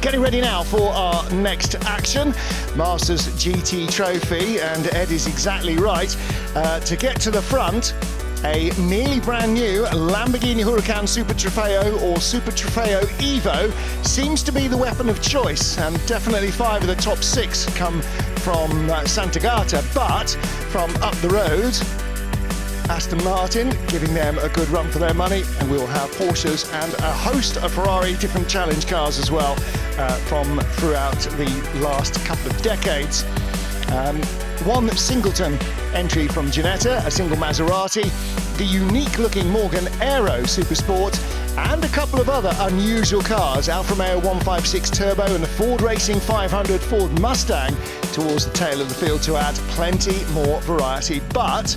Getting ready now for our next action, Masters GT Trophy, and Ed is exactly right. To get to the front, a nearly brand new Lamborghini Huracan Super Trofeo or Super Trofeo Evo seems to be the weapon of choice, and definitely 5 of the top 6 come from Sant'Agata, but from up the road, Aston Martin giving them a good run for their money, and we'll have Porsches and a host of Ferrari different challenge cars as well from throughout the last couple of decades. One singleton entry from Ginetta, a single Maserati, the unique looking Morgan Aero Supersport, and a couple of other unusual cars, Alfa Romeo 156 Turbo and the Ford Racing 500 Ford Mustang towards the tail of the field to add plenty more variety. But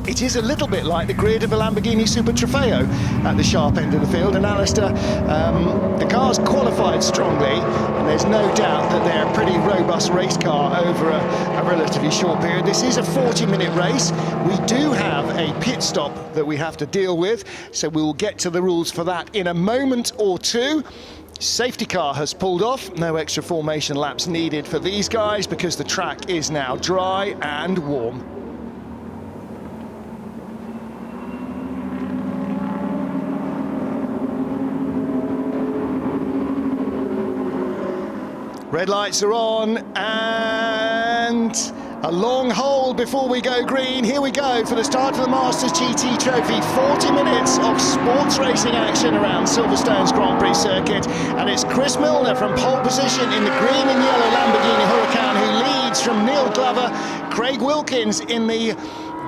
it is a little bit like the grid of a Lamborghini Super Trofeo at the sharp end of the field, and Alistair, the car's qualified strongly, and there's no doubt that they're a pretty robust race car over a relatively short period. This is a 40-minute race. We do have a pit stop that we have to deal with, so we will get to the rules for that in a moment or two. Safety car has pulled off, no extra formation laps needed for these guys because the track is now dry and warm. Red lights are on, and a long hold before we go green. Here we go for the start of the Masters GT Trophy. 40 minutes of sports racing action around Silverstone's Grand Prix circuit, and it's Chris Milner from pole position in the green and yellow Lamborghini Huracan who leads from Neil Glover. Craig Wilkins in the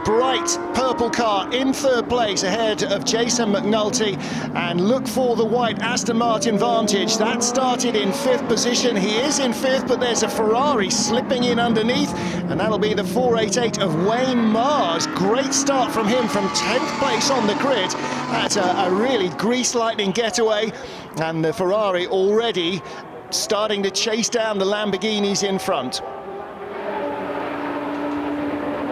bright purple car in third place ahead of Jason McNulty, and look for the white Aston Martin Vantage. That started in 5th position. He is in 5th, but there's a Ferrari slipping in underneath, and that'll be the 488 of Wayne Mars. Great start from him from 10th place on the grid. That's a really grease lightning getaway, and the Ferrari already starting to chase down the Lamborghinis in front.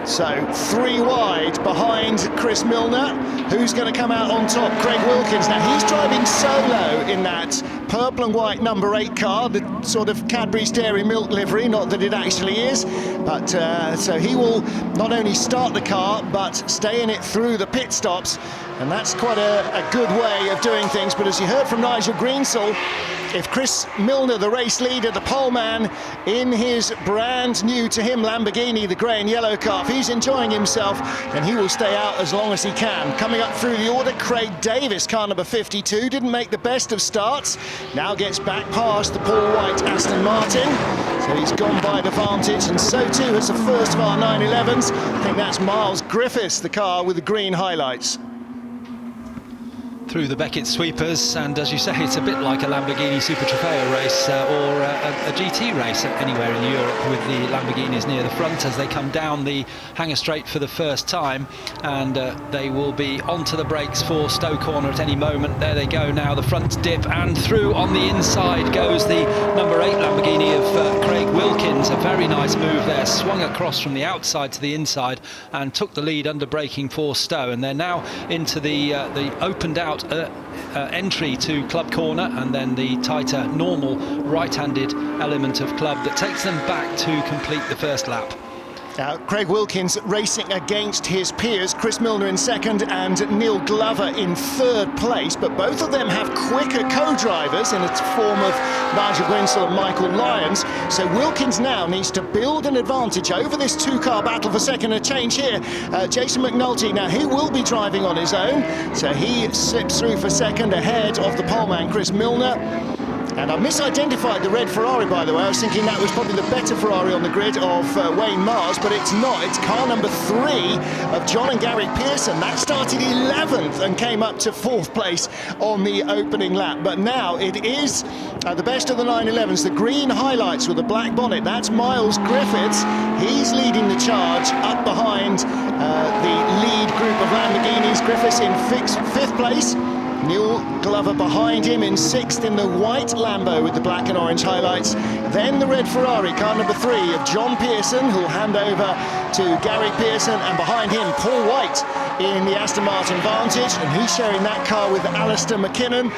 So 3 wide behind Chris Milner. Who's going to come out on top? Craig Wilkins. Now he's driving solo in that purple and white number 8 car, the sort of Cadbury's Dairy Milk livery, not that it actually is, but so he will not only start the car but stay in it through the pit stops, and that's quite a good way of doing things. But as you heard from Nigel Greensall, if Chris Milner, the race leader, the pole man in his brand new to him Lamborghini, the grey and yellow car, if he's enjoying himself, then he will stay out as long as he can. Coming up through the order, Craig Davis, car number 52, didn't make the best of starts, now gets back past the Paul White Aston Martin, so he's gone by the Vantage, and so too has the first of our 911s. I think that's Miles Griffiths, the car with the green highlights. Through the Beckett sweepers, and as you say, it's a bit like a Lamborghini Super Trofeo race or a GT race anywhere in Europe, with the Lamborghinis near the front as they come down the Hanger Straight for the first time, and they will be onto the brakes for Stowe Corner at any moment. There they go now, the front dip, and through on the inside goes the number 8 Lamborghini of Craig Wilkins. A very nice move there, swung across from the outside to the inside and took the lead under braking for Stowe, and they're now into the opened out entry to Club Corner, and then the tighter normal right-handed element of Club that takes them back to complete the first lap. Craig Wilkins racing against his peers, Chris Milner in 2nd and Neil Glover in 3rd place, but both of them have quicker co-drivers in the form of Nigel Greensall and Michael Lyons, so Wilkins now needs to build an advantage over this 2-car battle for 2nd. A change here, Jason McNulty, now he will be driving on his own, so he slips through for 2nd ahead of the poleman Chris Milner. And I misidentified the red Ferrari, by the way. I was thinking that was probably the better Ferrari on the grid of Wayne Mars, but it's not. It's car number 3 of John and Gary Pearson. That started 11th and came up to 4th place on the opening lap. But now it is the best of the 911s. The green highlights with the black bonnet. That's Miles Griffiths. He's leading the charge up behind the lead group of Lamborghinis. Griffiths in 5th place. Neil Glover behind him in 6th in the white Lambo with the black and orange highlights. Then the red Ferrari, car number 3 of John Pearson, who'll hand over to Gary Pearson, and behind him Paul White in the Aston Martin Vantage, and he's sharing that car with Alistair McKinnon.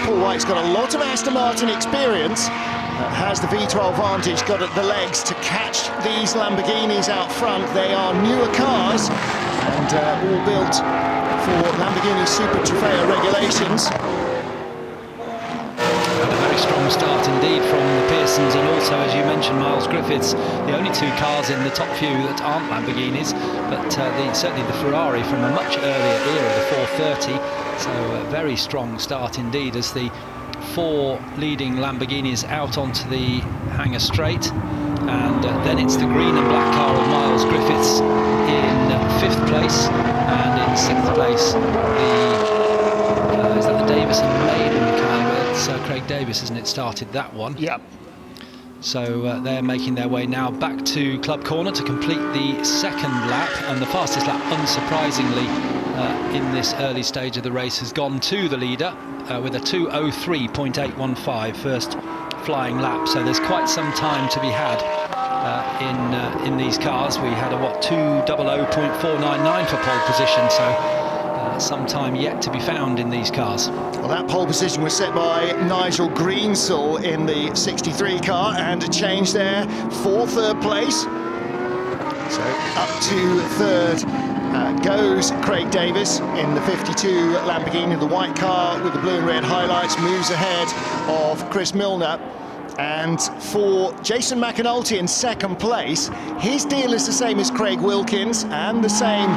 Paul White's got a lot of Aston Martin experience, has the V12 Vantage, got the legs to catch these Lamborghinis out front. They are newer cars and all built for Lamborghini Super Trofeo regulations. Had a very strong start indeed from the Pearsons, and also, as you mentioned, Miles Griffiths, the only two cars in the top few that aren't Lamborghinis, but certainly the Ferrari from a much earlier era, the 430. So a very strong start indeed as the four leading Lamborghinis out onto the hangar straight, and then it's the green and black car of Miles Griffiths in 5th place, and in 6th place is that the Davis and Maiden car? It's Craig Davis, isn't it, started that one? Yep. So they're making their way now back to Club Corner to complete the second lap, and the fastest lap, unsurprisingly, in this early stage of the race has gone to the leader with a 2:03.815 first flying lap. So there's quite some time to be had in these cars. We had a 2:00.499 for pole position, so some time yet to be found in these cars. Well, that pole position was set by Nigel Greensall in the 63 car, and a change there for 3rd place. So up to 3rd goes Craig Davis in the 52 Lamborghini. The white car with the blue and red highlights moves ahead of Chris Milner. And for Jason McAnulty in 2nd place, his deal is the same as Craig Wilkins, and the same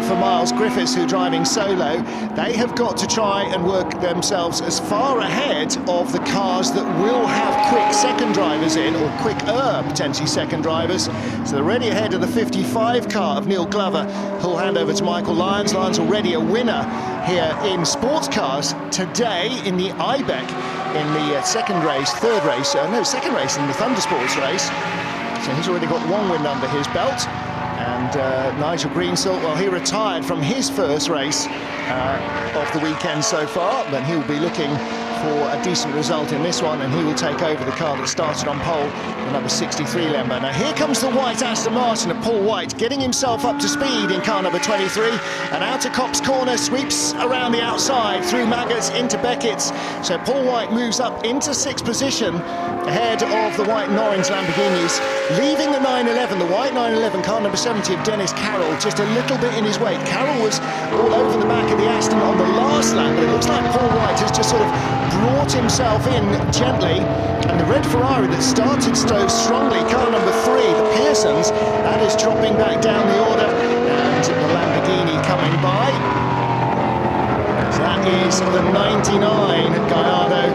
for Miles Griffiths, who are driving solo. They have got to try and work themselves as far ahead of the cars that will have quick second drivers in, or quicker potentially second drivers. So they're already ahead of the 55 car of Neil Glover, who'll hand over to Michael Lyons. Lyons already a winner here in sports cars today in the IBEC in the second race in the Thundersports race. So he's already got one win under his belt. And Nigel Greensall, well, he retired from his first race of the weekend so far, but he'll be looking for a decent result in this one, and he will take over the car that started on pole, the number 63 Lambo. Now here comes the white Aston Martin of Paul White, getting himself up to speed in car number 23, and out to Copse Corner, sweeps around the outside through Maggots into Beckett's. So Paul White moves up into 6th position ahead of the white and orange Lamborghinis, leaving the 911, the white 911, car number 70 of Dennis Carroll, just a little bit in his wake. Carroll was all over the back of the Aston on the last lap, but it looks like Paul White has just sort of brought himself in gently, and the red Ferrari that started so strongly, car number 3, the Pearsons, that is dropping back down the order, and the Lamborghini coming by. So that is the 99 Gallardo,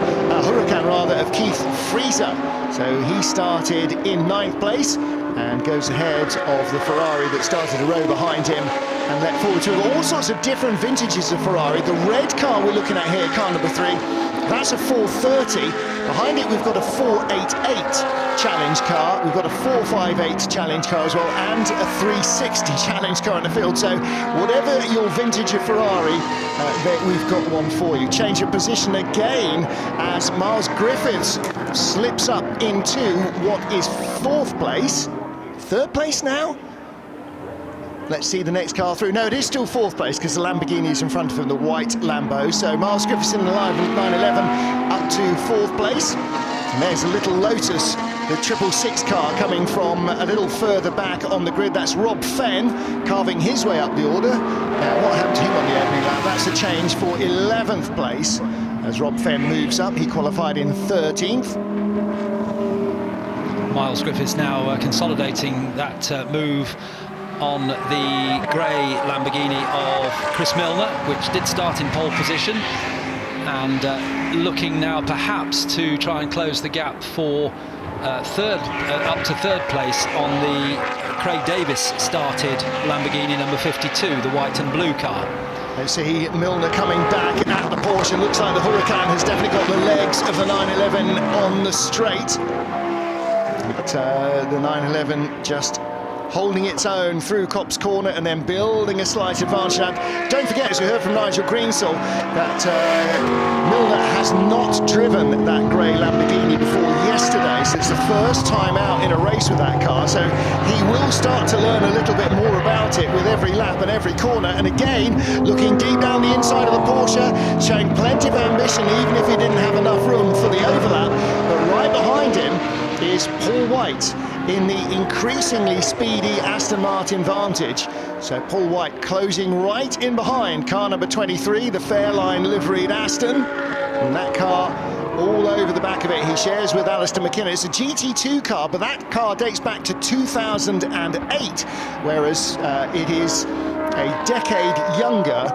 Huracan rather, of Keith Freezer. So he started in 9th place and goes ahead of the Ferrari that started a row behind him and let forward to all sorts of different vintages of Ferrari. The red car we're looking at here, car number 3, that's a 430. Behind it we've got a 488 challenge car, we've got a 458 challenge car as well, and a 360 challenge car in the field. So whatever your vintage of Ferrari, we've got one for you. Change of position again as Miles Griffiths slips up into what is 4th place. 3rd place now? Let's see the next car through. No, it is still 4th place because the Lamborghini is in front of him, the white Lambo. So Miles Griffiths in the 911 up to 4th place. And there's a little Lotus, the 666 car, coming from a little further back on the grid. That's Rob Fenn carving his way up the order. Now, what happened to him on the opening lap? That's a change for 11th place as Rob Fenn moves up. He qualified in 13th. Miles Griffiths now consolidating that move on the grey Lamborghini of Chris Milner, which did start in pole position, and looking now perhaps to try and close the gap for up to 3rd place on the Craig Davis started Lamborghini number 52, the white and blue car. Let's see Milner coming back at the Porsche. Looks like the Huracan has definitely got the legs of the 911 on the straight. But the 911 just holding its own through Copse Corner and then building a slight advantage. And don't forget, as we heard from Nigel Greensall, that Milner has not driven that grey Lamborghini before yesterday, so it's the first time out in a race with that car, so he will start to learn a little bit more about it with every lap and every corner. And again, looking deep down the inside of the Porsche, showing plenty of ambition, even if he didn't have enough room for the overlap. But right behind him is Paul White in the increasingly speedy Aston Martin Vantage. So Paul White closing right in behind car number 23, the Fairline liveried Aston. And that car all over the back of it, he shares with Alistair McKinnon. It's a GT2 car, but that car dates back to 2008, whereas it is a decade younger.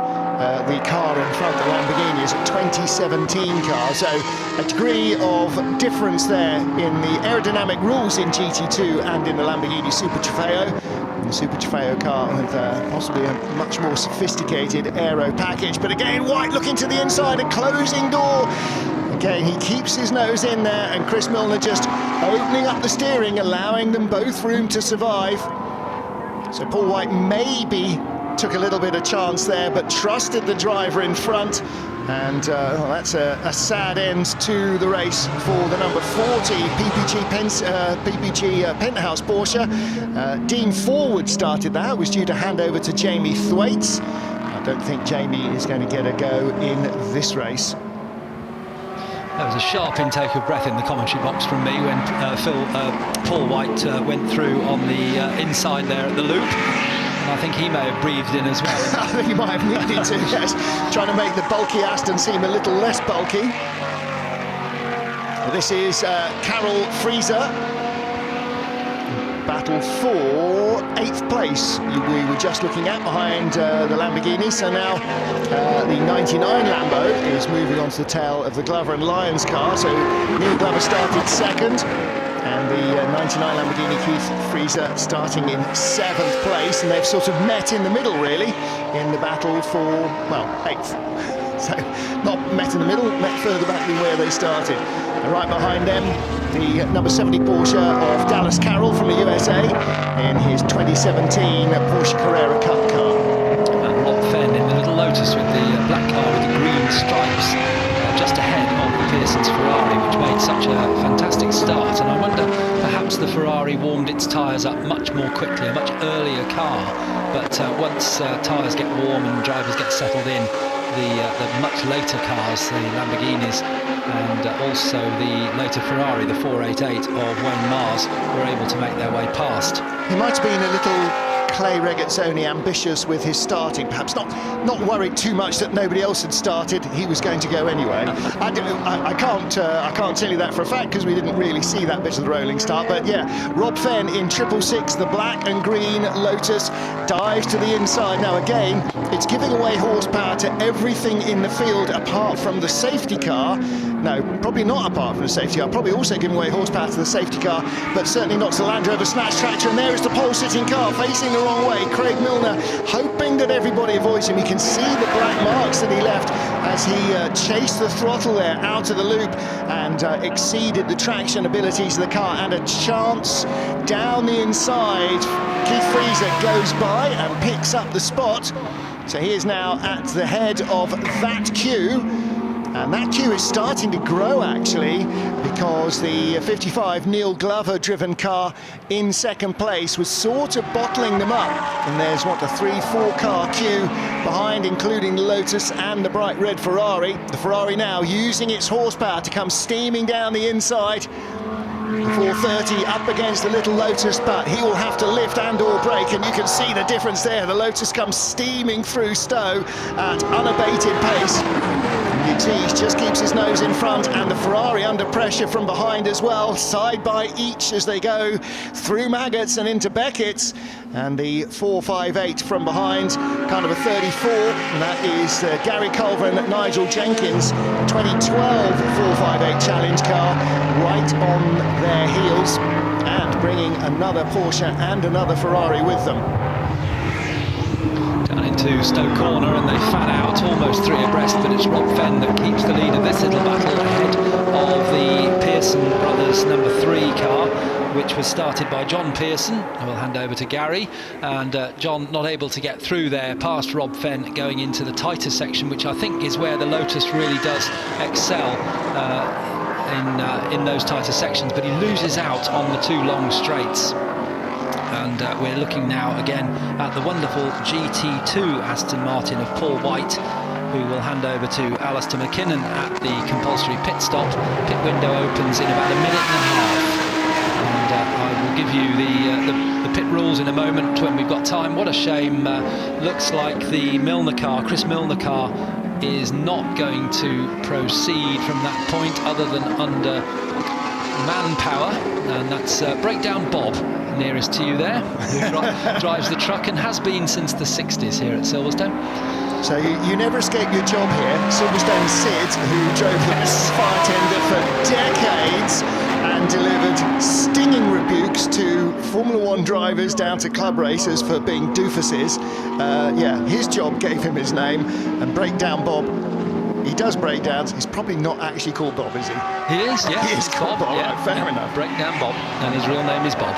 The car in front, the Lamborghini, is a 2017 car, so a degree of difference there in the aerodynamic rules in GT2 and in the Lamborghini Super Trofeo. And the Super Trofeo car with possibly a much more sophisticated aero package. But again, White looking to the inside, a closing door. Again, he keeps his nose in there, and Chris Milner just opening up the steering, allowing them both room to survive. So Paul White maybe took a little bit of chance there, but trusted the driver in front. And well, that's a sad end to the race for the number 40 PPG Penthouse Porsche. Dean Forward started that, was due to hand over to Jamie Thwaites. I don't think Jamie is going to get a go in this race. There was a sharp intake of breath in the commentary box from me when Paul White went through on the inside there at the loop. And I think he may have breathed in as well. I think he might have needed to, yes. Trying to make the bulky Aston seem a little less bulky. This is Carol Freezer. Battle for 8th place. We were just looking at behind the Lamborghini. So now the 99 Lambo is moving on to the tail of the Glover and Lyons car. So Neil Glover started second. And the 99 Lamborghini Keith Freezer starting in 7th place, and they've sort of met in the middle really in the battle for, well, 8th. So not met in the middle, met further back than where they started. And right behind them, the number 70 Porsche of Dallas Carroll from the USA in his 2017 Porsche Carrera Cup car. And Rob Fenn in the little Lotus with the black car with the green stripes just ahead of the Pearson's Ferrari, which made such a fantastic start. And I wonder, perhaps the Ferrari warmed its tyres up much more quickly, a much earlier car. But once tyres get warm and drivers get settled in, the much later cars, the Lamborghinis, and also the later Ferrari, the 488 of Wayne Mars, were able to make their way past. He might have been a little Clay Regazzoni ambitious with his starting, perhaps not worried too much that nobody else had started. He was going to go anyway. I can't tell you that for a fact because we didn't really see that bit of the rolling start. But yeah, Rob Fenn in 666, the black and green Lotus, dives to the inside. Now again, it's giving away horsepower to everything in the field apart from the safety car. No, probably not apart from the safety car, probably also giving away horsepower to the safety car, but certainly not to the Land Rover Snatch Tractor. And there is the pole-sitting car facing the wrong way. Craig Milner hoping that everybody avoids him. You can see the black marks that he left as he chased the throttle there out of the loop and exceeded the traction abilities of the car. And a chance down the inside. Keith Freezer goes by and picks up the spot. So he is now at the head of that queue. And that queue is starting to grow, actually, because the 55 Neil Glover driven car in 2nd place was sort of bottling them up. And there's, what, a 3-4 car queue behind, including the Lotus and the bright red Ferrari. The Ferrari now using its horsepower to come steaming down the inside. 430 up against the little Lotus, but he will have to lift and or brake, and you can see the difference there. The Lotus comes steaming through Stowe at unabated pace. Nutise just keeps his nose in front, and the Ferrari under pressure from behind as well, side by each as they go through Maggots and into Beckett's. And the 458 from behind, kind of a 34, and that is Gary Culver and Nigel Jenkins, 2012 458 Challenge car, right on their heels, and bringing another Porsche and another Ferrari with them. Down into Stowe Corner, and they fan out almost 3 abreast, but it's Rob Fenn that keeps the lead of this little battle ahead of the Pearson brothers number 3 car, which was started by John Pearson, who will hand over to Gary. And John not able to get through there past Rob Fenn, going into the tighter section, which I think is where the Lotus really does excel. in those tighter sections, but he loses out on the two long straights. And we're looking now again at the wonderful GT2 Aston Martin of Paul White, who will hand over to Alistair McKinnon at the compulsory pit stop. Pit window opens in about a minute and a half. And I will give you the pit rules in a moment when we've got time. What a shame. Looks like the Milner car, Chris Milner car, is not going to proceed from that point other than under manpower. And that's Breakdown Bob, nearest to you there, who drives the truck and has been since the 60s here at Silverstone. So you never escape your job here. Silverstone Sid, who drove the fire tender for decades and delivered stinging rebukes to Formula One drivers down to club racers for being doofuses. Yeah, his job gave him his name. And Breakdown Bob, he does breakdowns. He's probably not actually called Bob, is he? He is, yeah. He is called Bob, yeah, right, fair enough. Breakdown Bob, and his real name is Bob.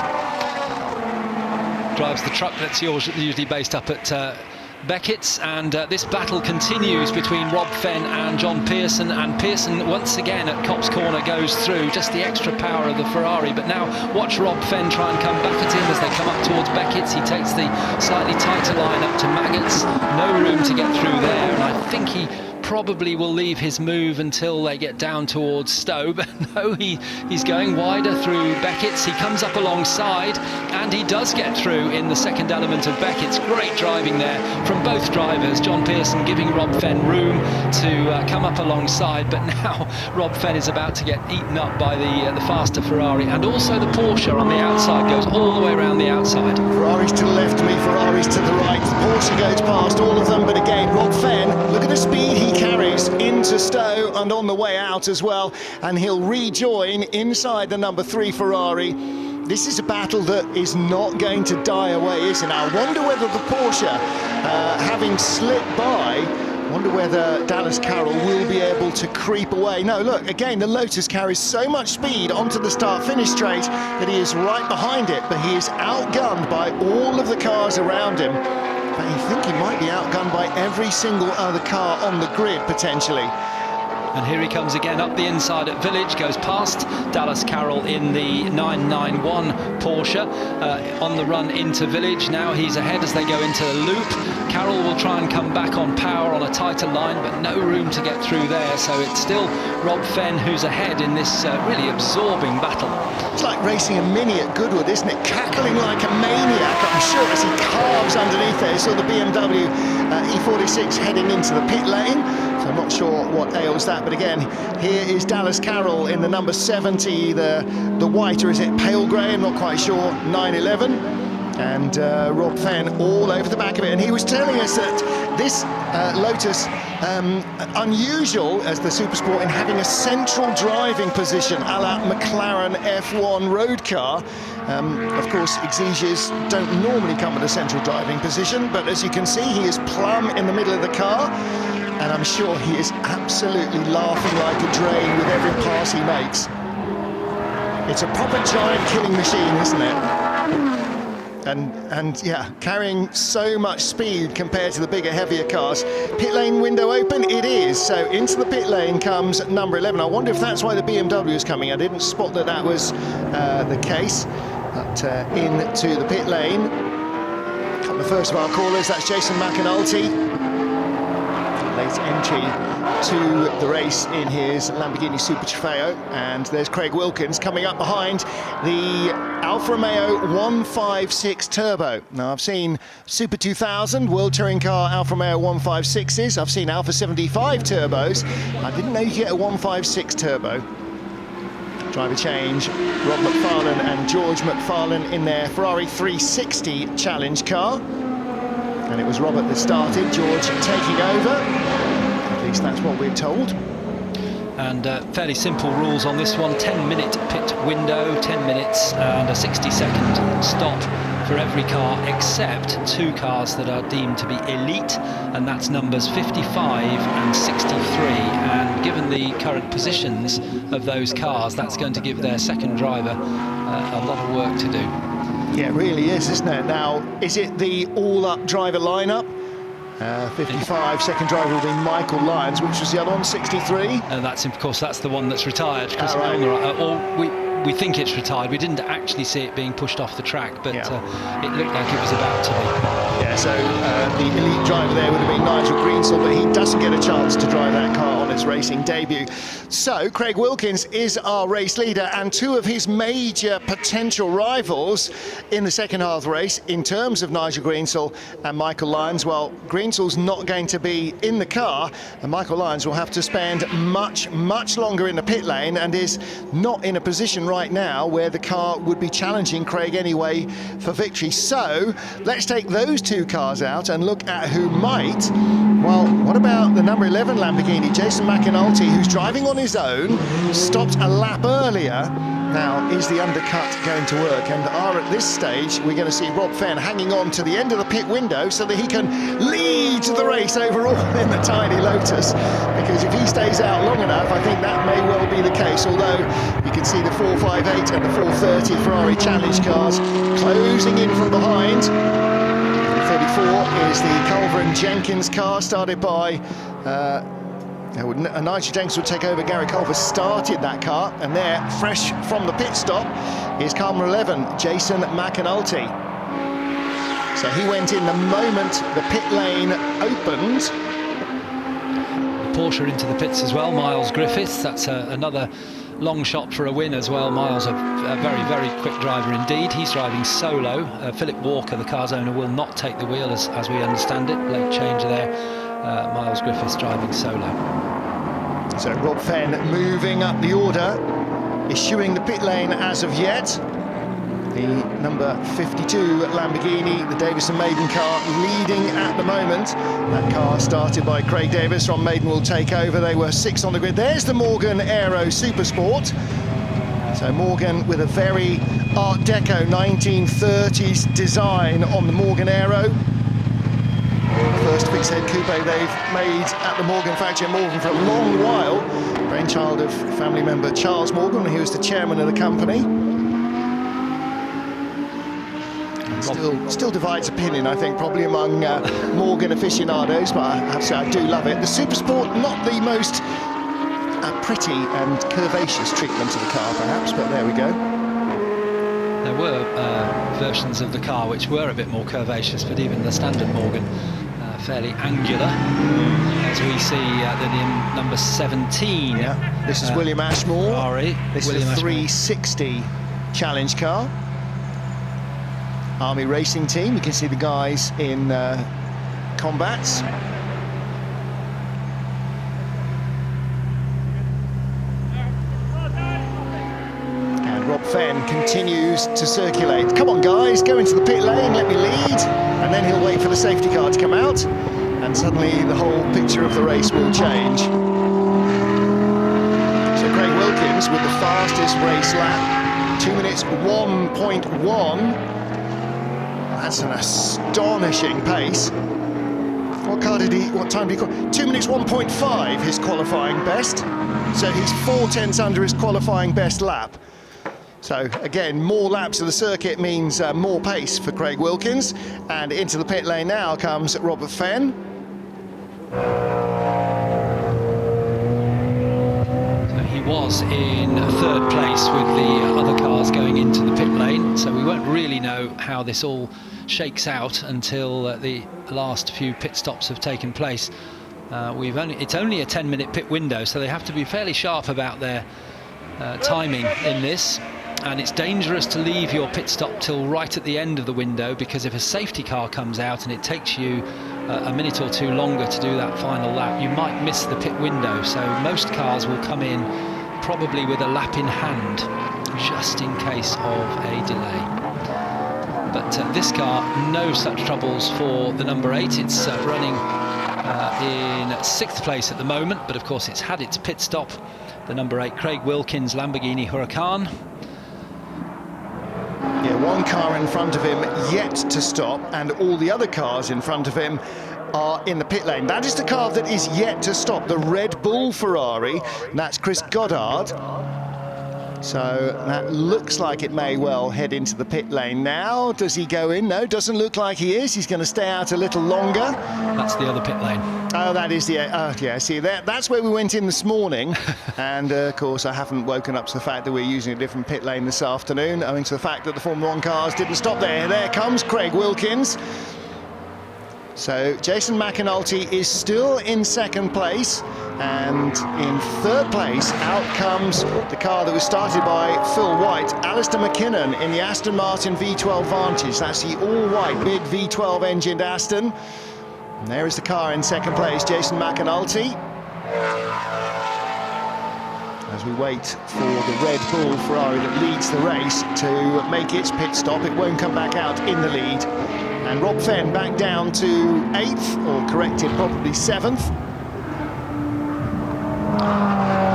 Drives the truck that's usually based up at Beckett's, and this battle continues between Rob Fenn and John Pearson, and Pearson once again at Copse Corner goes through, just the extra power of the Ferrari. But now watch Rob Fenn try and come back at him as they come up towards Beckett's. He takes the slightly tighter line up to Maggots, no room to get through there, and I think he probably will leave his move until they get down towards Stowe, but no, he's going wider through Beckett's. He comes up alongside, and he does get through in the second element of Beckett's. Great driving there from both drivers. John Pearson giving Rob Fenn room to come up alongside, but now Rob Fenn is about to get eaten up by the faster Ferrari, and also the Porsche on the outside goes all the way around the outside. Ferraris to the left of me, Ferraris to the right. The Porsche goes past all of them, but again, Rob Fenn, look at the speed he carries into Stowe and on the way out as well, and he'll rejoin inside the number 3 Ferrari. This is a battle that is not going to die away, is it? Now, I wonder whether the Porsche, having slipped by, I wonder whether Dallas Carroll will be able to creep away. No, look, again, the Lotus carries so much speed onto the start-finish straight that he is right behind it, but he is outgunned by all of the cars around him. But you think he might be outgunned by every single other car on the grid, potentially. And here he comes again up the inside at Village, goes past Dallas Carroll in the 991 Porsche on the run into Village. Now he's ahead as they go into the loop. Carroll will try and come back on power on a tighter line, but no room to get through there. So it's still Rob Fenn who's ahead in this really absorbing battle. It's like racing a Mini at Goodwood, isn't it? Cackling like a maniac, I'm sure, as he carves underneath there. So the BMW E46 heading into the pit lane. So I'm not sure what ails that, but again, here is Dallas Carroll in the number 70, the white, or is it pale grey? I'm not quite sure, 911. And Rob Fenn all over the back of it. And he was telling us that this Lotus, unusual as the Supersport in having a central driving position a la McLaren F1 road car. Of course, Exiges don't normally come with a central driving position, but as you can see, he is plumb in the middle of the car. And I'm sure he is absolutely laughing like a drain with every pass he makes. It's a proper giant killing machine, isn't it? And yeah, carrying so much speed compared to the bigger, heavier cars. Pit lane window open, it is. So into the pit lane comes number 11. I wonder if that's why the BMW is coming. I didn't spot that was the case. But into the pit lane. The first of our callers, that's Jason McAnulty. Late entry to the race in his Lamborghini Super Trofeo, and there's Craig Wilkins coming up behind the Alfa Romeo 156 Turbo. Now, I've seen Super 2000 World Touring Car Alfa Romeo 156s, I've seen Alfa 75 Turbos. I didn't know you could get a 156 Turbo. Driver change, Rob McFarlane and George McFarlane in their Ferrari 360 Challenge car. And it was Robert that started, George taking over. At least that's what we're told. And fairly simple rules on this one. 10-minute pit window, 10 minutes and a 60-second stop for every car except 2 cars that are deemed to be elite, and that's numbers 55 and 63. And given the current positions of those cars, that's going to give their second driver a lot of work to do. Yeah, it really is, isn't it? Now, is it the all-up driver lineup? 55, second driver will be Michael Lyons, which was the other one, 63. And that's, of course, that's the one that's retired. Because we think it's retired. We didn't actually see it being pushed off the track, but it looked like it was about to be. Yeah, so the elite driver there would have been Nigel Greensall, but he doesn't get a chance to drive that car on his racing debut. So Craig Wilkins is our race leader, and two of his major potential rivals in the second half race, in terms of Nigel Greensall and Michael Lyons, well, Greensall's not going to be in the car, and Michael Lyons will have to spend much longer in the pit lane, and is not in a position right now where the car would be challenging Craig anyway for victory. So let's take those two cars out and look at who might. Well, what about the number 11 Lamborghini, Jason McAnulty, who's driving on his own, stopped a lap earlier. Now, is the undercut going to work? And at this stage, we're going to see Rob Fenn hanging on to the end of the pit window so that he can lead the race overall in the tiny Lotus. Because if he stays out long enough, I think that may well be the case. Although you can see the 458 and the 430 Ferrari Challenge cars closing in from behind. 34 is the Culver and Jenkins car, started by Nigel Jenkins would take over. Gary Culver started that car, and there, fresh from the pit stop, is car number 11, Jason McAnulty. So he went in the moment the pit lane opened. Porsche into the pits as well, Miles Griffiths. That's another long shot for a win as well. Miles, a very quick driver indeed. He's driving solo. Philip Walker, the car's owner, will not take the wheel as we understand it. Late change there. Miles Griffiths driving solo. So Rob Fenn moving up the order, eschewing the pit lane as of yet. The number 52 Lamborghini, the Davison Maiden car, leading at the moment. That car started by Craig Davis. Ron Maiden will take over. They were 6 on the grid. There's the Morgan Aero Supersport. So Morgan with a very Art Deco 1930s design on the Morgan Aero. First fixed head coupe they've made at the Morgan factory in Morgan for a long while. Brainchild of family member Charles Morgan, when he was the chairman of the company. Still divides opinion, I think, probably among Morgan aficionados, but I have to say I do love it. The Supersport, not the most pretty and curvaceous treatment of the car, perhaps, but there we go. There were versions of the car which were a bit more curvaceous, but even the standard Morgan fairly angular, as we see the number 17. Yeah, this is William Ashmore. Ferrari. This is a 360 challenge car. Army Racing Team. You can see the guys in combats. Rob Fenn continues to circulate. Come on, guys, go into the pit lane, let me lead. And then he'll wait for the safety car to come out. And suddenly the whole picture of the race will change. So Craig Wilkins with the fastest race lap. 2 minutes 1.1. That's an astonishing pace. What time did he call? 2 minutes 1.5, his qualifying best. So he's 4/10 under his qualifying best lap. So again, more laps of the circuit means more pace for Craig Wilkins. And into the pit lane now comes Robert Fenn. So he was in third place with the other cars going into the pit lane, so we won't really know how this all shakes out until the last few pit stops have taken place. It's only a 10-minute pit window, so they have to be fairly sharp about their timing in this. And it's dangerous to leave your pit stop till right at the end of the window, because if a safety car comes out and it takes you a minute or two longer to do that final lap, you might miss the pit window. So most cars will come in probably with a lap in hand, just in case of a delay. But this car, no such troubles for the number 8. It's running in 6th place at the moment, but of course it's had its pit stop. The number 8 Craig Wilkins Lamborghini Huracan. Yeah, one car in front of him yet to stop, and all the other cars in front of him are in the pit lane. That is the car that is yet to stop, the Red Bull Ferrari, and that's Chris Goddard. So that looks like it may well head into the pit lane now. Does he go in? No, doesn't look like he is. He's going to stay out a little longer. That's the other pit lane. Oh, that is the... yeah, see, that's where we went in this morning. And, of course, I haven't woken up to the fact that we're using a different pit lane this afternoon, owing to the fact that the Formula 1 cars didn't stop there. There comes Craig Wilkins. So Jason McAnulty is still in second place, and in third place out comes the car that was started by Phil White, Alistair McKinnon in the Aston Martin V12 Vantage. That's the all-white big V12 engined Aston. And there is the car in second place, Jason McAnulty. As we wait for the Red Bull Ferrari that leads the race to make its pit stop, it won't come back out in the lead. And Rob Fenn back down to 8th, or corrected, probably 7th.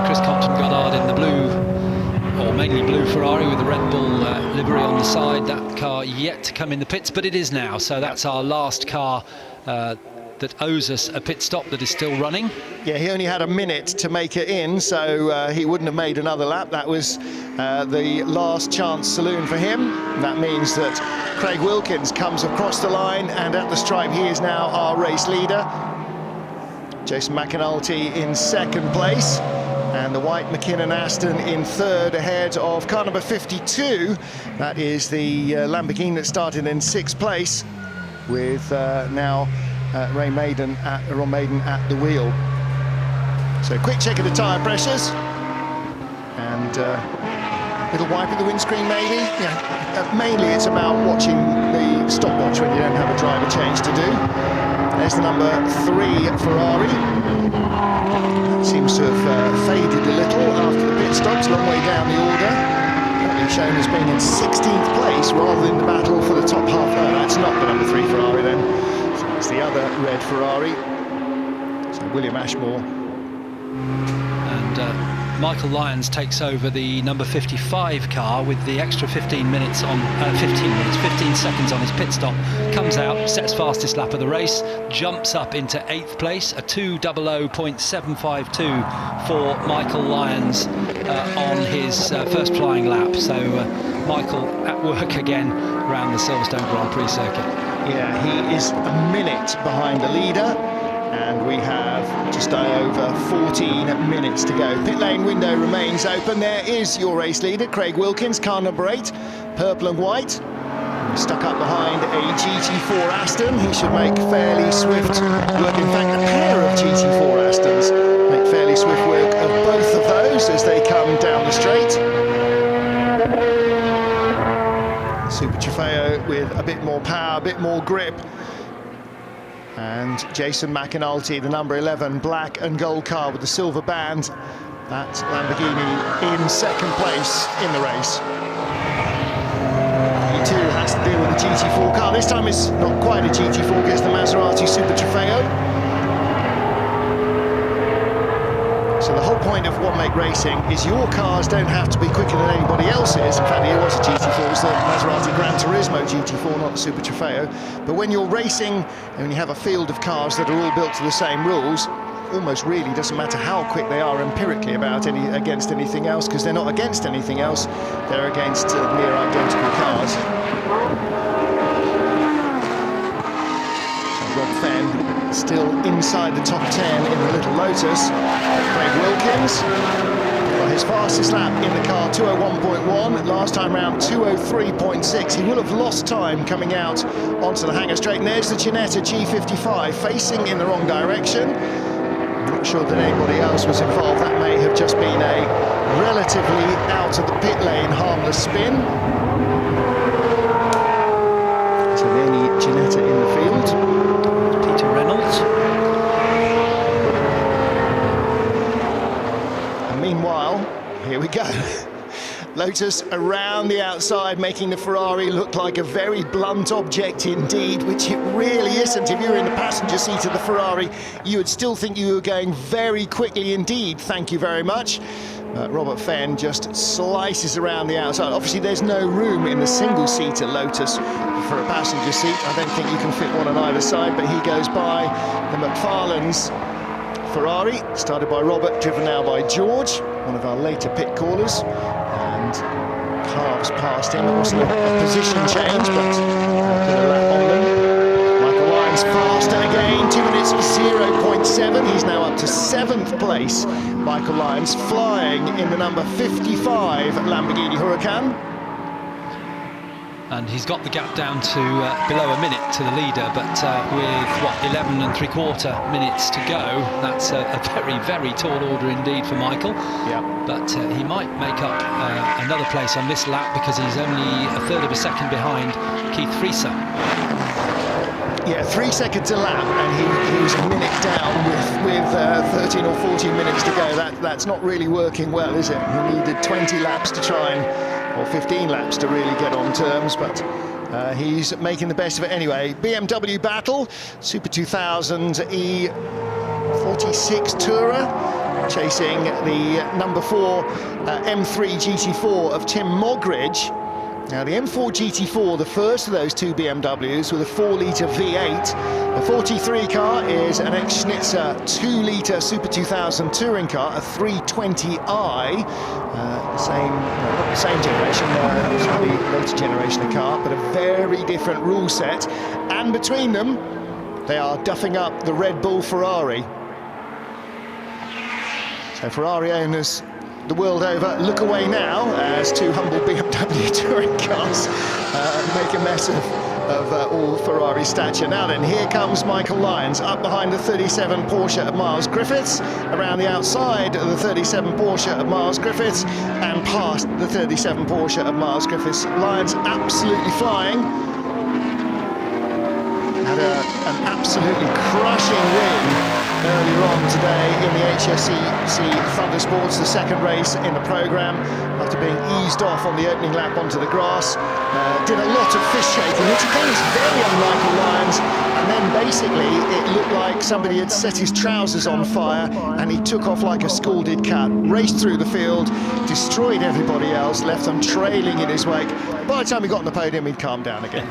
Chris Compton Goddard in the blue, or mainly blue Ferrari with the Red Bull livery on the side. That car yet to come in the pits, but it is now. So that's our last car that owes us a pit stop that is still running. Yeah, he only had a minute to make it in, so he wouldn't have made another lap. That was the last chance saloon for him. That means that Craig Wilkins comes across the line, and at the stripe he is now our race leader. Jason McAnulty in second place, and the white McKinnon Aston in third, ahead of car number 52. That is the Lamborghini that started in 6th place, with now Ron Maiden at the wheel. So quick check of the tyre pressures, and little wipe of the windscreen maybe. Yeah, mainly it's about watching the stopwatch when you don't have a driver change to do. There's the number 3 Ferrari. Seems to have faded a little after the pit stops, long way down the order. Currently shown as being in 16th place rather than the battle for the top half. Oh, that's not the number 3 Ferrari then. So it's the other red Ferrari. So William Ashmore. And Michael Lyons takes over the number 55 car with the extra 15 seconds on his pit stop. Comes out, sets fastest lap of the race, jumps up into 8th place, a 2:00.752 for Michael Lyons on his first flying lap. So Michael at work again around the Silverstone Grand Prix circuit. Yeah, he is a minute behind the leader. And we have just over 14 minutes to go. Pit lane window remains open. There is your race leader, Craig Wilkins, car number 8, purple and white. Stuck up behind a GT4 Aston. He should make fairly swift work. In fact, a pair of GT4 Astons make fairly swift work of both of those as they come down the straight. Super Trofeo with a bit more power, a bit more grip. And Jason McAnulty, the number 11 black and gold car with the silver band. That Lamborghini in second place in the race. He too has to deal with the GT4 car. This time it's not quite a GT4, gets the Maserati Super Trofeo. So the whole point of One Make Racing is your cars don't have to be quicker than anybody else's. In fact, it was a GT4, it was the Maserati Gran Turismo GT4, not the Super Trofeo. But when you're racing and when you have a field of cars that are all built to the same rules, almost really doesn't matter how quick they are empirically against anything else, because they're not against anything else, they're against near identical cars. So Rob Fenn still inside the top 10 in the little Lotus. Craig Wilkins, well, his fastest lap in the car, 2:01.1. Last time round, 2:03.6. He will have lost time coming out onto the hangar straight. And there's the Ginetta G55 facing in the wrong direction. I'm not sure that anybody else was involved. That may have just been a relatively out of the pit lane harmless spin. So the only Ginetta in the field. And meanwhile, here we go. Lotus around the outside, making the Ferrari look like a very blunt object indeed, which it really isn't. If you were in the passenger seat of the Ferrari, you would still think you were going very quickly indeed. Thank you very much. Robert Fenn just slices around the outside. Obviously, there's no room in the single-seater Lotus for a passenger seat. I don't think you can fit one on either side, but he goes by the McFarlane's Ferrari, started by Robert, driven now by George, one of our later pit callers. halves past him. There wasn't a position change, but put a lap on them. Michael Lyons faster again, 2 minutes 0.7. He's now up to 7th place. Michael Lyons flying in the number 55 Lamborghini Huracan. And he's got the gap down to below a minute to the leader, but with, what, 11 3/4 minutes to go, that's a very, very tall order indeed for Michael. Yeah. But he might make up another place on this lap, because he's only a third of a second behind Keith Frieser. Yeah, 3 seconds a lap, and he was a minute down with 13 or 14 minutes to go. That's not really working well, is it? He needed 20 laps to try or 15 laps to really get on terms, but he's making the best of it anyway. BMW battle, Super 2000 E46 Tourer, chasing the number 4 M3 GT4 of Tim Mogridge. Now the M4 GT4, the first of those two BMWs with a 4-litre V8. The 43 car is an ex-Schnitzer 2-litre Super 2000 touring car, a 320i. Not the same generation, slightly later generation of car, but a very different rule set. And between them, they are duffing up the Red Bull Ferrari. So Ferrari owners the world over look away now as two humble BMW touring cars make a mess of all Ferrari stature. Now then, here comes Michael Lyons up behind the 37 Porsche of Miles Griffiths, around the outside of the 37 Porsche of Miles Griffiths, and past the 37 Porsche of Miles Griffiths. Lyons absolutely flying. Had an absolutely crushing win earlier on today in the HSCC Thunder Sports, the second race in the programme, after being eased off on the opening lap onto the grass. Did a lot of fist shaking, which again is very unlike Lyons, and then basically it looked like somebody had set his trousers on fire and he took off like a scalded cat, raced through the field, destroyed everybody else, left them trailing in his wake. By the time he got on the podium, he'd calmed down again.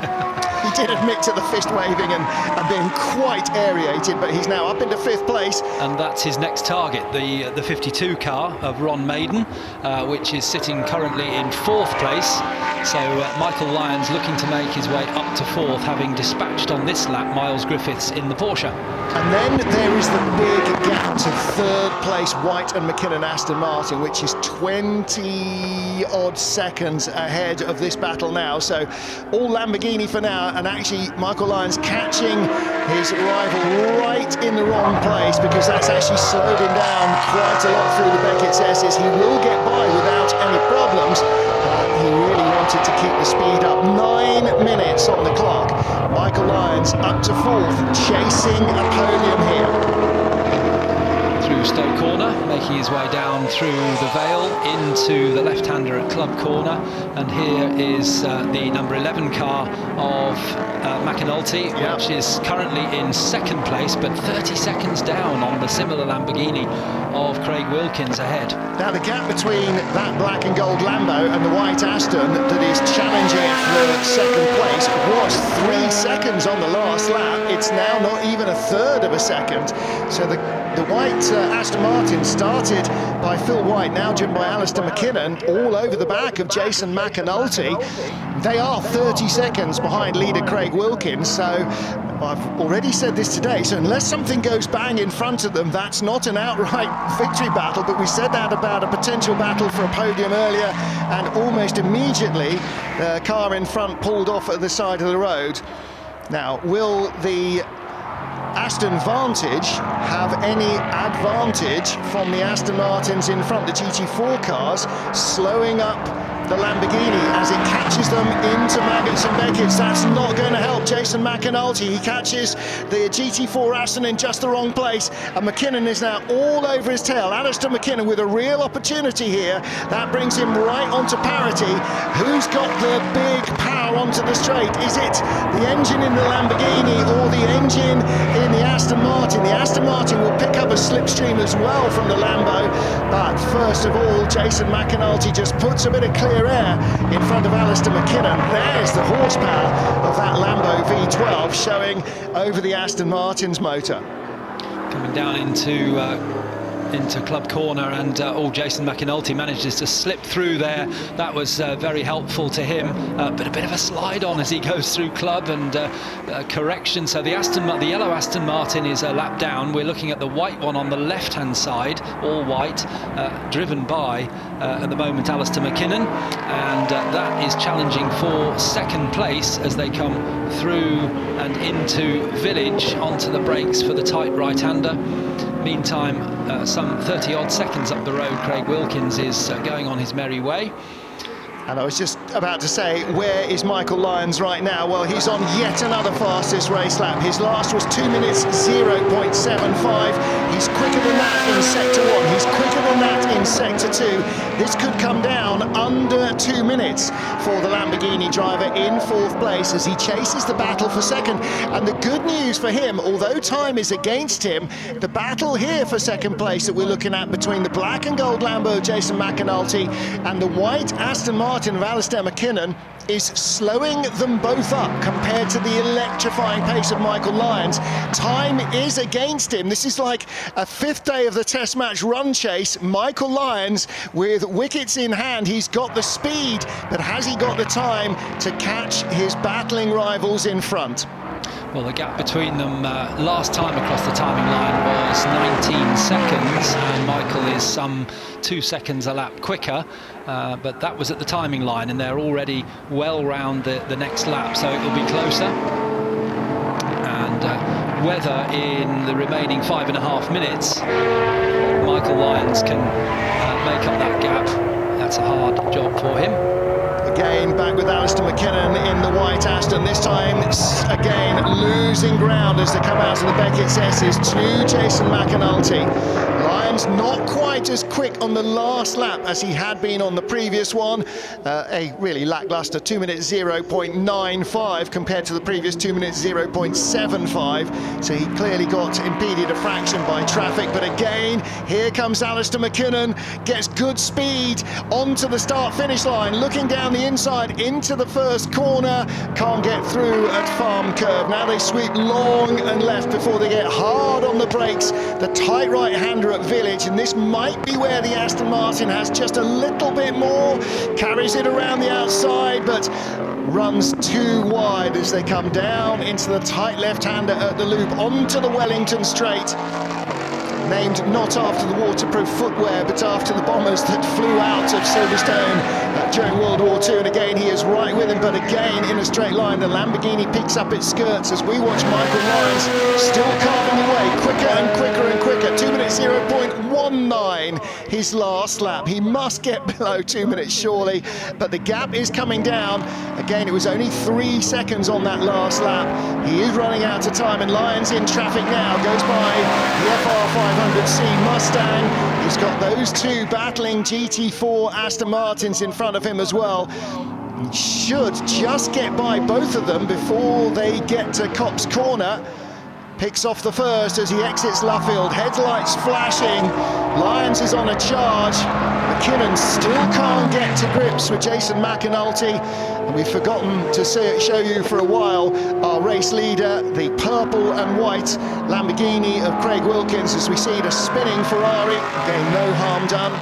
He did admit to the fist waving and being quite aerated, but he's now up into 5th place. And that's his next target, the 52 car of Ron Maiden, which is sitting currently in 4th place. So Michael Lyons looking to make his way up to 4th, having dispatched on this lap Miles Griffiths in the Porsche. And then there is the big gap to 3rd place, White and McKinnon Aston Martin, which is 20-odd seconds ahead of this battle now. So all Lamborghini for now, and actually Michael Lyons catching his rival right in the wrong place, because that's actually slowed him down quite a lot through the Beckett's S's. He will get by without any problems. He really wanted to keep the speed up. 9 minutes on the clock. Michael Lyons up to 4th, chasing a podium here. Through Stowe Corner, making his way down through the Vale into the left-hander at Club Corner, and here is the number 11 car of McAnulty, which is currently in 2nd place, but 30 seconds down on the similar Lamborghini of Craig Wilkins ahead. Now the gap between that black and gold Lambo and the white Aston that is challenging for 2nd place was 3 seconds on the last lap. It's now not even a third of a second. So the white Aston Martin, started by Phil White, now driven by Alistair McKinnon, all over the back of Jason McAnulty. They are 30 seconds behind leader Craig Wilkins, so I've already said this today, so unless something goes bang in front of them, that's not an outright victory battle. But we said that about a potential battle for a podium earlier, and almost immediately the car in front pulled off at the side of the road. Now, will the Aston Vantage have any advantage from the Aston Martins in front, the GT4 cars, slowing up the Lamborghini as it catches them into Maggots and Beckett's? That's not going to help Jason McAnulty. He catches the GT4 Aston in just the wrong place, and McKinnon is now all over his tail. Alistair McKinnon with a real opportunity here. That brings him right onto parity. Who's got the big power onto the straight? Is it the engine in the Lamborghini or the engine in the Aston Martin? The Aston Martin will pick up a slipstream as well from the Lambo, but first of all, Jason McAnulty just puts a bit of clear air in front of Alistair McKinnon. There's the horsepower of that Lambo V12 showing over the Aston Martin's motor. Coming down into into club corner, and Jason McAnulty manages to slip through there. That was very helpful to him, but a bit of a slide on as he goes through club, and correction. So the yellow Aston Martin is a lap down. We're looking at the white one on the left-hand side, all white, driven by at the moment Alistair McKinnon, and that is challenging for second place as they come through and into Village onto the brakes for the tight right-hander. Meantime, some 30-odd seconds up the road, Craig Wilkins is going on his merry way. And I was just about to say, where is Michael Lyons right now? Well, he's on yet another fastest race lap. His last was 2 minutes 0.75. He's quicker than that in sector 1. He's quicker than that in sector 2. This could come down under 2 minutes for the Lamborghini driver in 4th place as he chases the battle for second. And the good news for him, although time is against him, the battle here for second place that we're looking at between the black and gold Lambo Jason McAnulty and the white Aston Martin of Alistair McKinnon is slowing them both up compared to the electrifying pace of Michael Lyons. Time is against him. This is like a 5th day of the test match run chase. Michael Lyons with wickets in hand. He's got the speed, but has he got the time to catch his battling rivals in front? Well, the gap between them last time across the timing line was 19 seconds, and Michael is some 2 seconds a lap quicker, but that was at the timing line, and they're already well round the next lap, so it will be closer. And whether in the remaining 5.5 minutes Michael Lyons can make up that gap, that's a hard job for him. Again, back with Alistair McKinnon in the white Aston. This time, again, losing ground as they come out of the Beckett's S's to Jason McAnulty. Lyons not quite as quick on the last lap as he had been on the previous one. A really lackluster 2 minutes 0.95 compared to the previous 2 minutes 0.75. So he clearly got impeded a fraction by traffic. But again, here comes Alistair McKinnon, gets good speed onto the start-finish line, looking down the inside into the first corner, can't get through at Farm Curve. Now they sweep long and left before they get hard on the brakes. The tight right-hander at Village, and this might be where the Aston Martin has just a little bit more, carries it around the outside, but runs too wide as they come down into the tight left-hander at the loop onto the Wellington Straight. Named not after the waterproof footwear, but after the bombers that flew out of Silverstone during World War II. And again, he is right with him, but again, in a straight line, the Lamborghini picks up its skirts as we watch Michael Lyons still carving away, quicker and quicker and quicker. 2 minutes 0.19, his last lap. He must get below 2 minutes, surely, but the gap is coming down. Again, it was only 3 seconds on that last lap. He is running out of time, and Lyons in traffic now, goes by the FR500C Mustang. He's got those two battling GT4 Aston Martins in front of him as well. He should just get by both of them before they get to Copse Corner. Picks off the first as he exits Luffield, headlights flashing. Lyons is on a charge. McKinnon still can't get to grips with Jason McAnulty. And we've forgotten to show you for a while our race leader, the purple and white Lamborghini of Craig Wilkins, as we see the spinning Ferrari. Again, no harm done.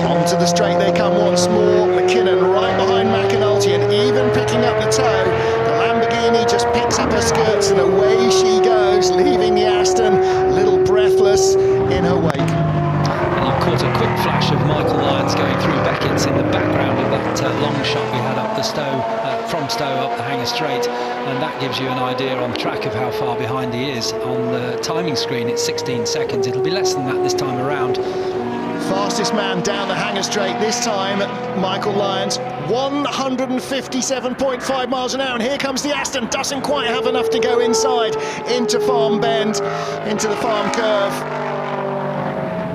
Onto the straight they come once more. McKinnon right behind McAnulty, and even picking up the toe, the Lamborghini just picks up her skirts and away she goes, leaving the Aston a little breathless in her wake. And you caught a quick flash of Michael Lyons going through Beckett's in the background of that long shot we had up the Stowe, from Stowe up the Hanger Straight, and that gives you an idea on track of how far behind he is. On the timing screen it's 16 seconds, it'll be less than that this time around. Fastest man down the Hanger Straight this time, Michael Lyons, 157.5 miles an hour, and here comes the Aston, doesn't quite have enough to go inside, into Farm Bend, into the Farm Curve.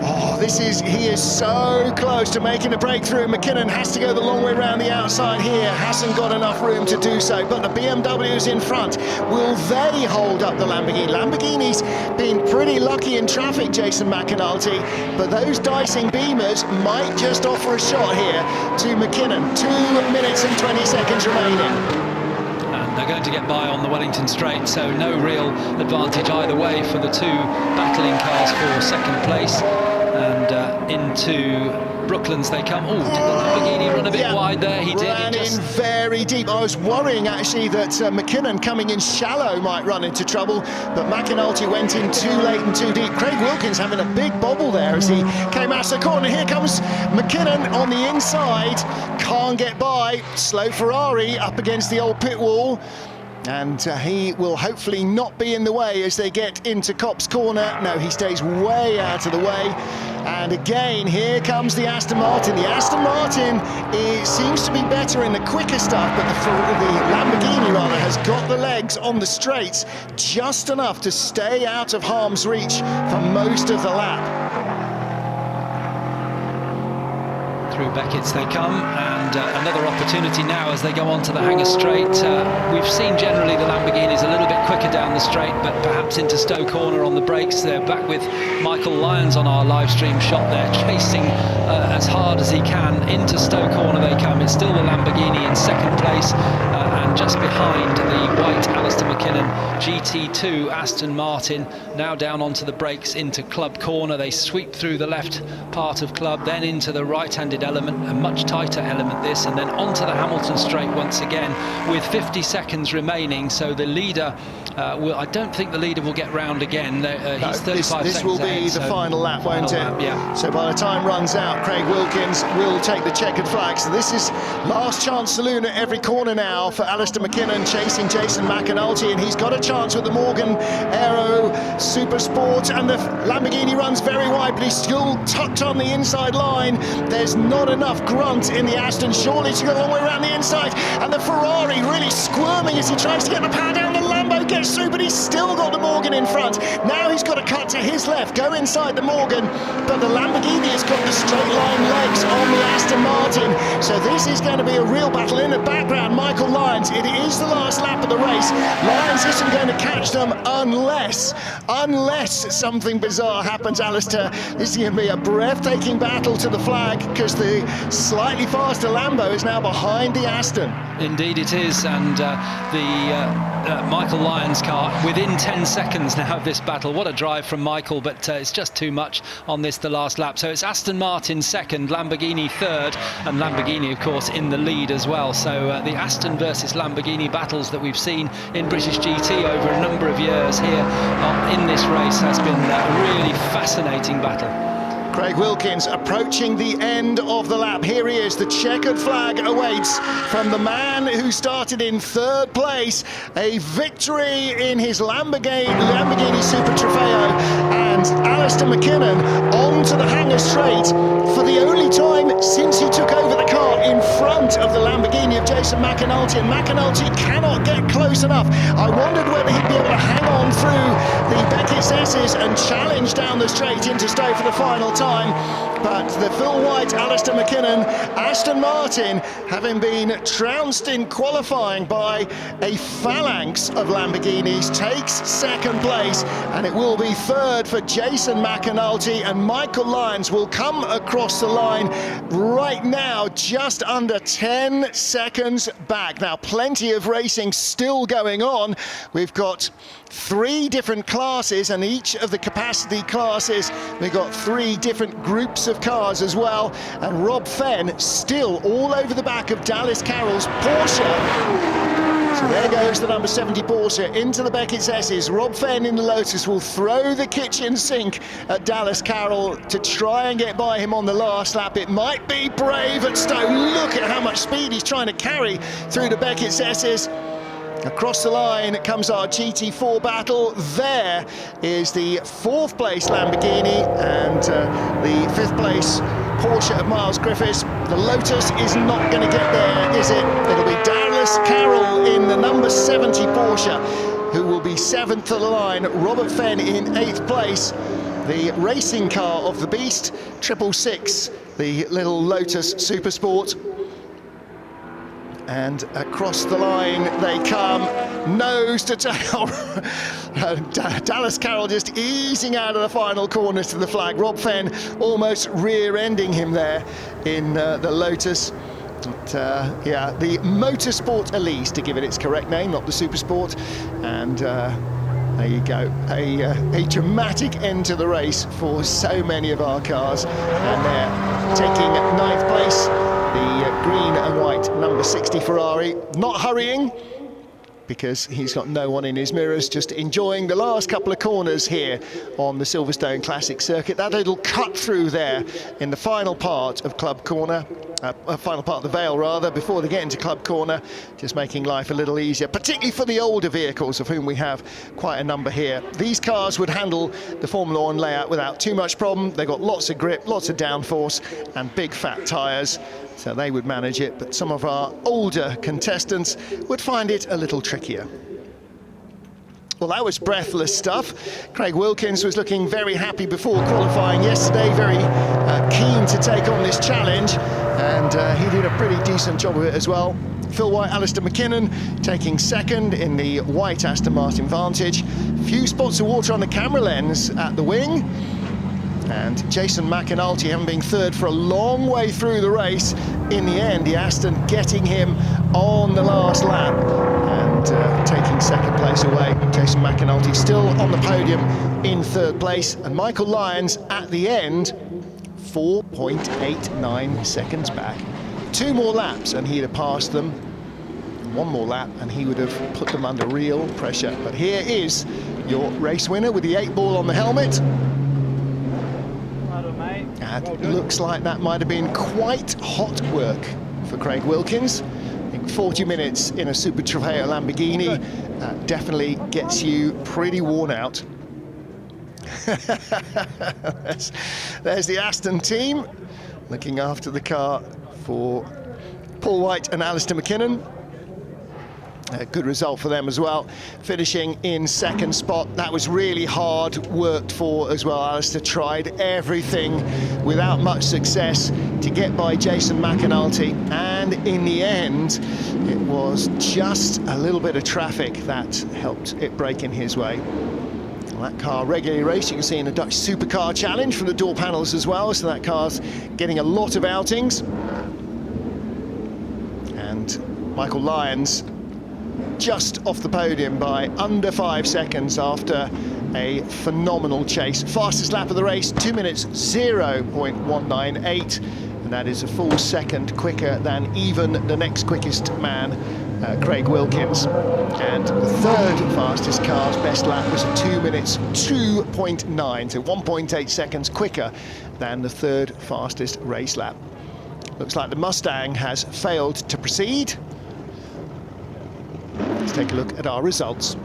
Oh, he is so close to making a breakthrough. McKinnon has to go the long way around the outside here, hasn't got enough room to do so, but the BMW's in front. Will they hold up the Lamborghini? Lamborghini's been pretty lucky in traffic, Jason McAnulty, but those dicing Beamers might just offer a shot here to McKinnon. 2 minutes and 20 seconds remaining. And They're going to get by on the Wellington Straight, so no real advantage either way for the two battling cars for second place. And into Brooklands they come. Oh, did the Lamborghini run a bit wide there? He did. Ran in very deep. I was worrying actually that McKinnon coming in shallow might run into trouble, but McAnulty went in too late and too deep. Craig Wilkins having a big bobble there as he came out of the corner. Here comes McKinnon on the inside, can't get by. Slow Ferrari up against the old pit wall. And he will hopefully not be in the way as they get into Copse Corner. No, he stays way out of the way. And again, here comes the Aston Martin. The Aston Martin seems to be better in the quicker stuff, but the Lamborghini rather has got the legs on the straights just enough to stay out of harm's reach for most of the lap. Through Beckett's they come, and another opportunity now as they go on to the Hanger Straight. We've seen generally the Lamborghini's a little bit quicker down the straight, but perhaps into Stowe Corner on the brakes. They're back with Michael Lyons on our live stream shot there, chasing as hard as he can. Into Stowe Corner they come. It's still the Lamborghini in second place, and just behind the white Alistair McKinnon GT2 Aston Martin. Now down onto the brakes into Club Corner. They sweep through the left part of Club, then into the right-handed element, a much tighter element this, and then onto the Hamilton Straight once again with 50 seconds remaining. So the leader I don't think the leader will get round again. He's 35 seconds This will be ahead, the final lap, won't it? Yeah. So by the time runs out, Craig Wilkins will take the checkered flag. So this is last chance saloon at every corner now for Alistair McKinnon, chasing Jason McAnulty, and he's got a chance with the Morgan Aero Super Sport, and the Lamborghini runs very wide, but he's still tucked on the inside line. There's not enough grunt in the Aston, surely, to go a long way around the inside, and the Ferrari really squirming as he tries to get the power down. The Lambo gets through, but he's still got the Morgan in front. Now he's got to cut to his left, go inside the Morgan, but the Lamborghini has got the straight line legs on the Aston Martin. So this is going to be a real battle. In the background, Michael Lyons. It is the last lap of the race. Lyons isn't going to catch them unless something bizarre happens, Alistair. This is going to be a breathtaking battle to the flag, because the slightly faster Lambo is now behind the Aston. Indeed it is, and the Michael Lyons car within 10 seconds now of this battle. What a drive from Michael, but it's just too much on this, the last lap. So it's Aston Martin second, Lamborghini third, and Lamborghini of course in the lead as well. So the Aston versus Lamborghini battles that we've seen in British GT over a number of years here in this race has been a really fascinating battle. Craig Wilkins approaching the end of the lap. Here he is. The checkered flag awaits from the man who started in third place. A victory in his Lamborghini Super Trofeo, and Alistair McKinnon onto the Hanger Straight for the only time since he took over the car in front of the Lamborghini of Jason McAnulty, and McAnulty cannot get close enough. I wondered whether he'd be able to hang on through the Beckett's S's and challenge down the straight into Stowe for the final time. But the Phil White, Alistair McKinnon, Aston Martin, having been trounced in qualifying by a phalanx of Lamborghinis, takes second place, and it will be third for Jason McAnulty, and Michael Lyons will come across the line right now, just under 10 seconds back. Now, plenty of racing still going on. We've got 3 different classes, and each of the capacity classes, we've got 3 different groups of cars as well, and Rob Fenn still all over the back of Dallas Carroll's Porsche. So there goes the number 70 Porsche into the Beckett's S's. Rob Fenn in the Lotus will throw the kitchen sink at Dallas Carroll to try and get by him on the last lap. It might be brave at Stowe. Look at how much speed he's trying to carry through the Beckett's S's. Across the line comes our GT4 battle. There is the 4th place Lamborghini and the 5th place Porsche of Miles Griffiths. The Lotus is not going to get there, is it? It'll be Dallas Carroll in the number 70 Porsche, who will be 7th to the line. Robert Fenn in 8th place. The racing car of the beast, 666, the little Lotus Supersport. And across the line they come, nose to tail. Dallas Carroll just easing out of the final corners to the flag. Rob Fenn almost rear-ending him there in the Lotus. But, yeah, the Motorsport Elise, to give it its correct name, not the Supersport. And there you go, a dramatic end to the race for so many of our cars. And they're taking 9th place, the green and white number 60 Ferrari, not hurrying, because he's got no one in his mirrors, just enjoying the last couple of corners here on the Silverstone Classic circuit. That little cut through there in the final part of Club Corner, final part of the Vale rather, before they get into Club Corner, just making life a little easier, particularly for the older vehicles, of whom we have quite a number here. These cars would handle the Formula 1 layout without too much problem. They've got lots of grip, lots of downforce, and big fat tyres, so they would manage it. But some of our older contestants would find it a little trickier. Well, that was breathless stuff. Craig Wilkins was looking very happy before qualifying yesterday, very keen to take on this challenge, and he did a pretty decent job of it as well. Phil White, Alistair McKinnon taking second in the white Aston Martin Vantage. Few spots of water on the camera lens at the wing. And Jason McAnulty, having been third for a long way through the race, in the end, the Aston getting him on the last lap and taking second place away. Jason McAnulty still on the podium in third place, and Michael Lyons at the end, 4.89 seconds back. 2 more laps and he'd have passed them. 1 more lap and he would have put them under real pressure. But here is your race winner with the 8 ball on the helmet. And looks like that might have been quite hot work for Craig Wilkins. I think 40 minutes in a Super Trofeo Lamborghini definitely gets you pretty worn out. there's the Aston team looking after the car for Paul White and Alistair McKinnon. A good result for them as well, finishing in second spot. That was really hard worked for as well. Alistair tried everything without much success to get by Jason McAnulty, and in the end it was just a little bit of traffic that helped it break in his way. Well, that car regularly raced, you can see in the Dutch Supercar Challenge from the door panels as well, so that car's getting a lot of outings. And Michael Lyons just off the podium by under 5 seconds after a phenomenal chase. Fastest lap of the race, 2 minutes 0.198, and that is a full second quicker than even the next quickest man, Craig Wilkins. And the third fastest car's best lap was a 2 minutes 2.9, so 1.8 seconds quicker than the third fastest race lap. Looks like the Mustang has failed to proceed. Let's take a look at our results.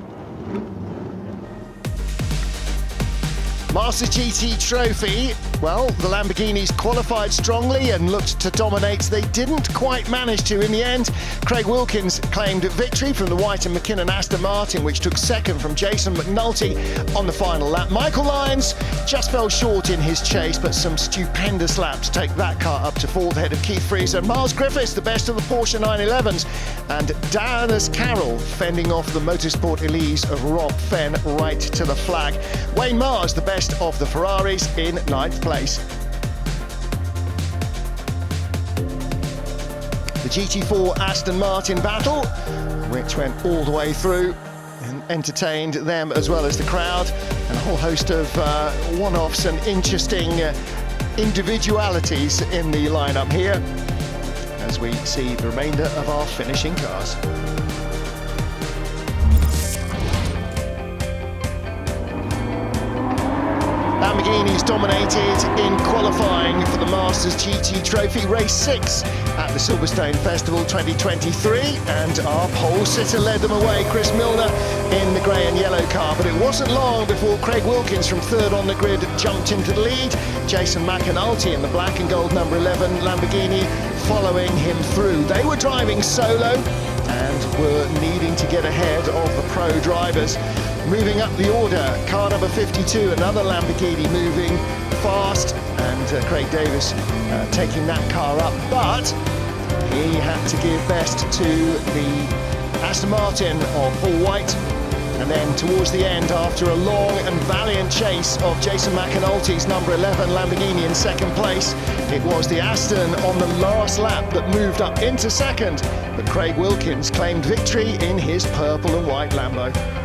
Masters GT Trophy, well, the Lamborghinis qualified strongly and looked to dominate. They didn't quite manage to in the end. Craig Wilkins claimed victory from the White and McKinnon Aston Martin, which took second from Jason McNulty on the final lap. Michael Lyons just fell short in his chase, but some stupendous laps take that car up to fourth ahead of Keith Freezer. Miles Griffiths, the best of the Porsche 911s, and Diana's Carroll fending off the Motorsport Elise of Rob Fenn right to the flag. Wayne Mars, the best of the Ferraris, in 9th place. The GT4 Aston Martin battle, which went all the way through and entertained them as well as the crowd, and a whole host of one-offs and interesting individualities in the lineup here as we see the remainder of our finishing cars. Lamborghinis dominated in qualifying for the Masters GT Trophy, race 6 at the Silverstone Festival 2023, and our pole sitter led them away, Chris Milner in the grey and yellow car. But it wasn't long before Craig Wilkins from third on the grid jumped into the lead. Jason McAnulty in the black and gold number 11 Lamborghini following him through. They were driving solo and were needing to get ahead of the pro drivers. Moving up the order, car number 52, another Lamborghini moving fast, and Craig Davis taking that car up, but he had to give best to the Aston Martin of Paul White, And then towards the end, after a long and valiant chase of Jason McAnulty's number 11 Lamborghini in second place, it was the Aston on the last lap that moved up into second. But Craig Wilkins claimed victory in his purple and white Lambo.